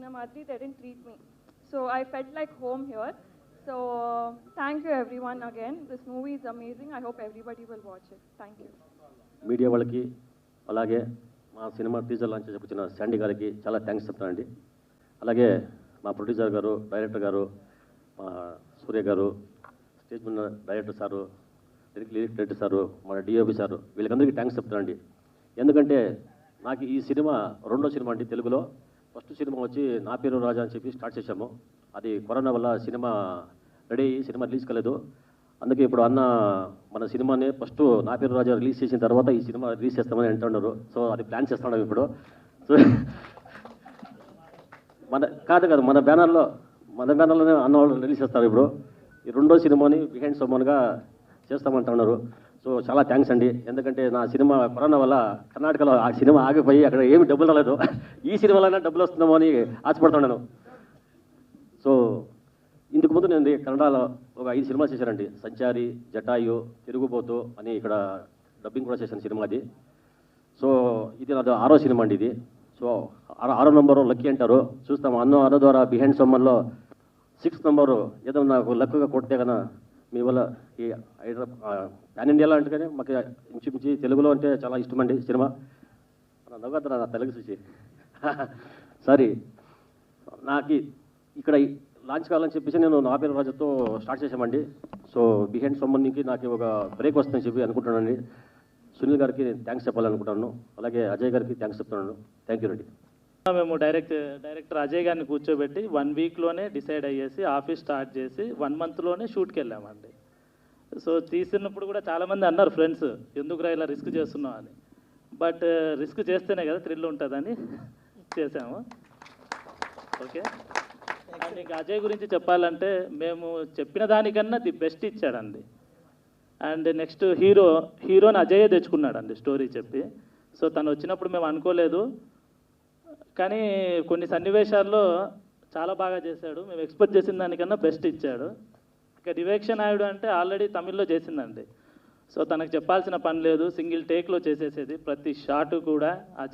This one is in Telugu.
Namadri, they didn't treat me. So I felt like home here. So thank you everyone again. This movie is amazing. I hope everybody will watch it. Thank you. Media వాళ్ళకి అలాగే మా సినిమా టీజర్ లాంచ్ వచ్చిన శాండీ గారికి చాలా థ్యాంక్స్ చెప్తానండి. అలాగే మా ప్రొడ్యూసర్ గారు, డైరెక్టర్ గారు, మా సూర్య గారు, స్టేజ్ ఉన్న director sir, lyric director sir, మన డిఓపి సారు, వీళ్ళకందరికీ థ్యాంక్స్ చెప్తానండి. ఎందుకంటే నాకు ఈ సినిమా రెండో సినిమా అండి తెలుగులో. ఫస్ట్ సినిమా వచ్చి నా పేరు రాజా అని చెప్పి స్టార్ట్ చేశాము. అది కరోనా వల్ల సినిమా రెడీ అయ్యి సినిమా రిలీజ్ కాలేదు. అందుకే ఇప్పుడు అన్న మన సినిమాని ఫస్ట్ నా పేరు రాజా రిలీజ్ చేసిన తర్వాత ఈ సినిమా రిలీజ్ చేస్తామని అంటున్నారు. సో అది ప్లాన్ చేస్తున్నాం ఇప్పుడు. సో కాదు మన బ్యానర్లోనే అన్న వాళ్ళు రిలీజ్ చేస్తారు ఇప్పుడు. ఈ రెండో సినిమాని బిహైండ్ సోమన్గా చేస్తామంటున్నారు. సో చాలా థ్యాంక్స్ అండి. ఎందుకంటే నా సినిమా కరోనా వల్ల కర్ణాటకలో ఆ సినిమా ఆగిపోయి అక్కడ ఏమి డబ్బులు రాలేదు. ఈ సినిమాలైనా డబ్బులు వస్తుందేమో అని ఆశపడుతున్నాను. సో ఇందుకు ముందు నేను కన్నడలో ఒక 5 సినిమాలు చేశానండి. సంచారి, జటాయు, తిరుగుబోతు అని ఇక్కడ డబ్బింగ్ కూడా చేశాను సినిమా అది. సో ఇది నాది 6వ సినిమా అండి ఇది. సో 6వ నంబరు లక్కీ అంటారు. చూస్తాము అన్న ద్వారా బిహైండ్ సోమన్లో 6th నంబరు ఏదో నాకు లక్కుగా కొడితే కన్నా మీ వల్ల ఈ పాన్ ఇండియాలో అంటే కానీ మాకు ఇంచుమించి తెలుగులో అంటే చాలా ఇష్టమండి సినిమా. నవ్వుతా నా తెలుగు చూసి సారీ. నాకు ఇక్కడ లాంచ్ కావాలని చెప్పేసి నేను నా పేరు రాజుతో స్టార్ట్ చేశామండి. సో బిహైండ్ సోమన్కి నాకు ఒక బ్రేక్ వస్తుందని చెప్పి అనుకుంటున్నానండి. సునీల్ గారికి థ్యాంక్స్ చెప్పాలనుకుంటున్నాను. అలాగే అజయ్ గారికి థ్యాంక్స్ చెప్తున్నాను. థ్యాంక్ యూ అండి. మేము డైరెక్టర్ అజయ్ గారిని కూర్చోబెట్టి 1 వీక్లోనే డిసైడ్ అయ్యేసి ఆఫీస్ స్టార్ట్ చేసి 1 మంత్లోనే షూట్కి వెళ్ళామండి. సో తీసినప్పుడు కూడా చాలామంది అన్నారు ఫ్రెండ్స్, ఎందుకురా ఇలా రిస్క్ చేస్తున్నావు అని. బట్ రిస్క్ చేస్తేనే కదా థ్రిల్ ఉంటుందని చేసాము. ఓకే. అండ్ ఇంకా అజయ్ గురించి చెప్పాలంటే మేము చెప్పిన దానికన్నా ది బెస్ట్ ఇచ్చాడండి. అండ్ నెక్స్ట్ హీరోని అజయే తెచ్చుకున్నాడండి స్టోరీ చెప్పి. సో తను వచ్చినప్పుడు మేము అనుకోలేదు, కానీ కొన్ని సన్నివేశాల్లో చాలా బాగా చేశాడు. మేము ఎక్స్పెక్ట్ చేసిన దానికన్నా బెస్ట్ ఇచ్చాడు. ఇక వివేక్ష నాయుడు అంటే ఆల్రెడీ తమిళ్లో చేసిందండి. సో తనకు చెప్పాల్సిన పని లేదు, సింగిల్ టేక్లో చేసేసేది ప్రతి షాటు కూడా.